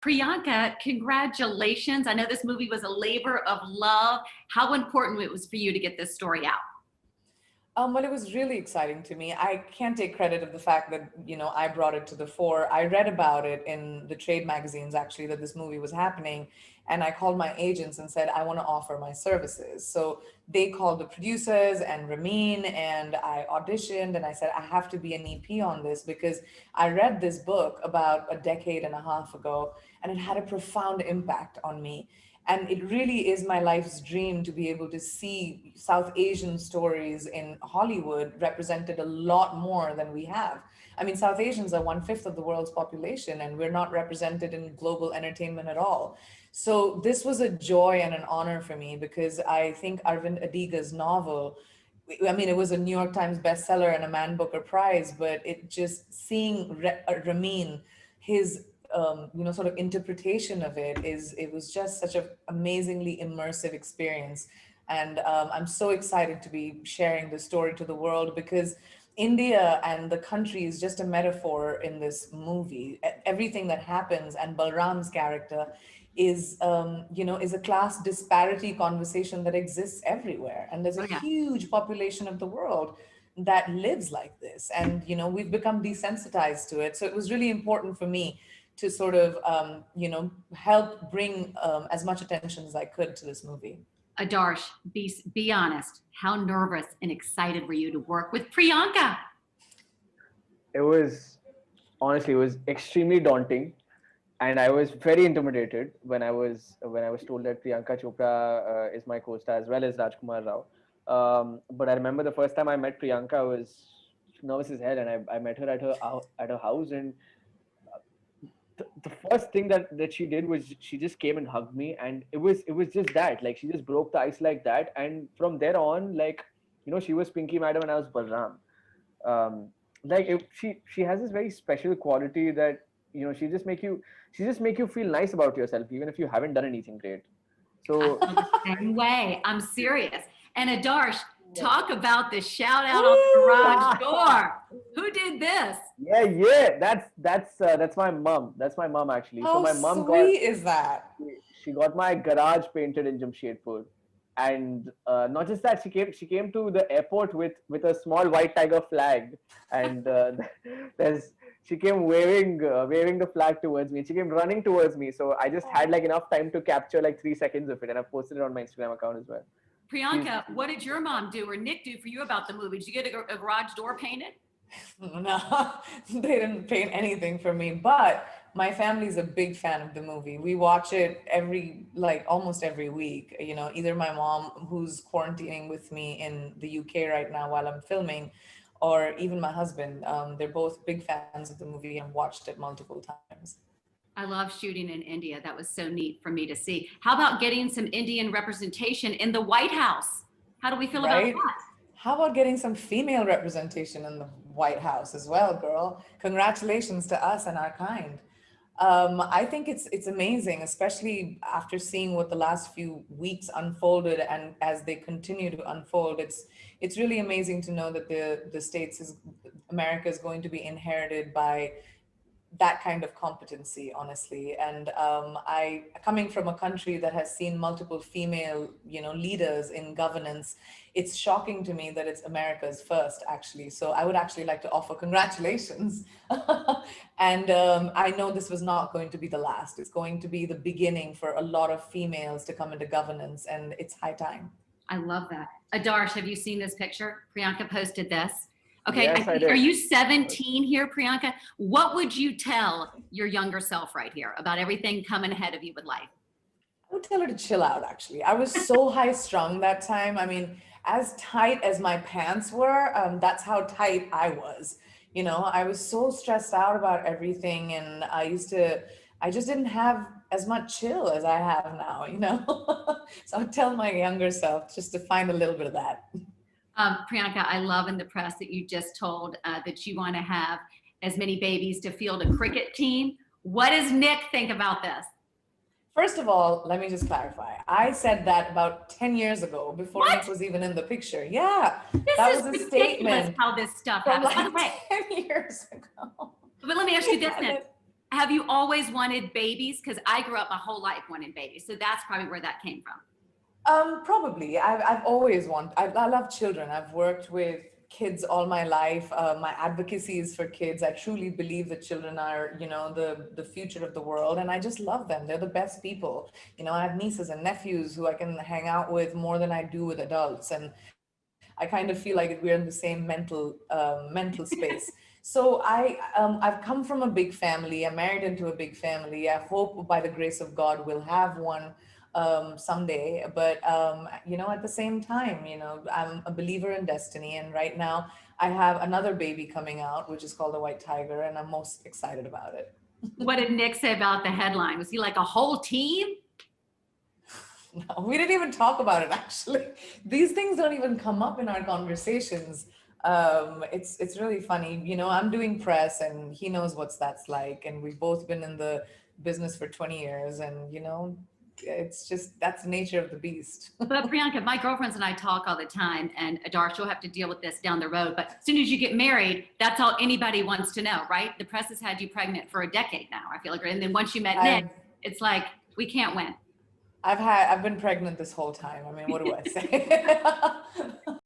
Priyanka, congratulations. I know this movie was a labor of love. How important it was for you to get this story out. Well, it was really exciting to me. I can't take credit of the fact that, I brought it to the fore. I read about it in the trade magazines, actually, that this movie was happening. And I called my agents and said, I want to offer my services. So they called the producers and Ramin, and I auditioned and I said, I have to be an EP on this because I read this book about a decade and a half ago, and it had a profound impact on me. And it really is my life's dream to be able to see South Asian stories in Hollywood represented a lot more than we have. I mean, South Asians are 1/5 of the world's population, and we're not represented in global entertainment at all. So this was a joy and an honor for me because I think Arvind Adiga's novel, I mean, it was a New York Times bestseller and a Man Booker Prize, but it just seeing Ramin, his sort of interpretation of it was just such an amazingly immersive experience. And I'm so excited to be sharing this story to the world because India and the country is just a metaphor in this movie. Everything that happens, and Balram's character is a class disparity conversation that exists everywhere. And there's Oh, a yeah. huge population of the world that lives like this. And, we've become desensitized to it. So it was really important for me to sort of, help bring as much attention as I could to this movie. Adarsh, be honest. How nervous and excited were you to work with Priyanka? It was honestly, it was extremely daunting, and I was very intimidated when I was told that Priyanka Chopra is my co-star as well as Rajkumar Rao. But I remember the first time I met Priyanka, I was nervous as hell, and I met her at her house, and the first thing that she did was she just came and hugged me, and it was just that, like, she just broke the ice like that, and from there on, like, she was Pinky Madam and I was Balram. She has this very special quality that she just make you feel nice about yourself even if you haven't done anything great. I So feel the same way. I'm serious. And Adarsh, yeah. talk about the shout out on the garage door. Who did this? Yeah, that's my mom. That's my mom, actually. So How my mom got sweet is that? she got my garage painted in Jamshedpur, and not just that, she came to the airport with a small white tiger flag, and there's she came waving the flag towards me. She came running towards me, so I just had like enough time to capture like 3 seconds of it, and I posted it on my Instagram account as well. Priyanka, what did your mom do or Nick do for you about the movie? Did you get a garage door painted? No, they didn't paint anything for me, but my family's a big fan of the movie. We watch it almost every week. Either my mom, who's quarantining with me in the UK right now while I'm filming, or even my husband. They're both big fans of the movie and watched it multiple times. I love shooting in India. That was so neat for me to see. How about getting some Indian representation in the White House? How do we feel about Right? that? How about getting some female representation in the White House as well, girl? Congratulations to us and our kind. I think it's amazing, especially after seeing what the last few weeks unfolded, and as they continue to unfold. It's really amazing to know that America is going to be inherited by that kind of competency, honestly. And I, coming from a country that has seen multiple female, leaders in governance, it's shocking to me that it's America's first, actually. So I would actually like to offer congratulations. And I know this was not going to be the last. It's going to be the beginning for a lot of females to come into governance, and it's high time. I love that. Adarsh, have you seen this picture? Priyanka posted this. Okay, Yes, I did. are you 17 here, Priyanka? What would you tell your younger self right here about everything coming ahead of you with life? I would tell her to chill out, actually. I was so high strung that time. I mean, as tight as my pants were, that's how tight I was. I was so stressed out about everything, and I just didn't have as much chill as I have now. So I'd tell my younger self just to find a little bit of that. Priyanka, I love in the press that you just told that you want to have as many babies to field a cricket team. What does Nick think about this? First of all, let me just clarify. I said that about 10 years ago, before What? Nick was even in the picture. Yeah, This that is was a ridiculous statement how this stuff from happens. By the like way, 10 years ago. but let me ask you this, And Nick. Have you always wanted babies? Because I grew up my whole life wanting babies. So that's probably where that came from. Probably. I've always wanted, I love children. I've worked with kids all my life. My advocacy is for kids. I truly believe that children are, the future of the world. And I just love them. They're the best people. I have nieces and nephews who I can hang out with more than I do with adults. And I kind of feel like we're in the same mental space. So I've come from a big family. I'm married into a big family. I hope by the grace of God we'll have one someday. But at the same time, I'm a believer in destiny. And right now I have another baby coming out, which is called a white tiger, and I'm most excited about it. What did Nick say about the headline? Was he like a whole team? No, we didn't even talk about it actually. These things don't even come up in our conversations. It's really funny. I'm doing press and he knows what that's like. And we've both been in the business for 20 years and it's just, that's the nature of the beast. But Priyanka, my girlfriends and I talk all the time, and Adarsh, you'll have to deal with this down the road. But as soon as you get married, that's all anybody wants to know, right? The press has had you pregnant for a decade now, I feel like. And then once you met Nick, it's like, we can't win. I've been pregnant this whole time. I mean, what do I say?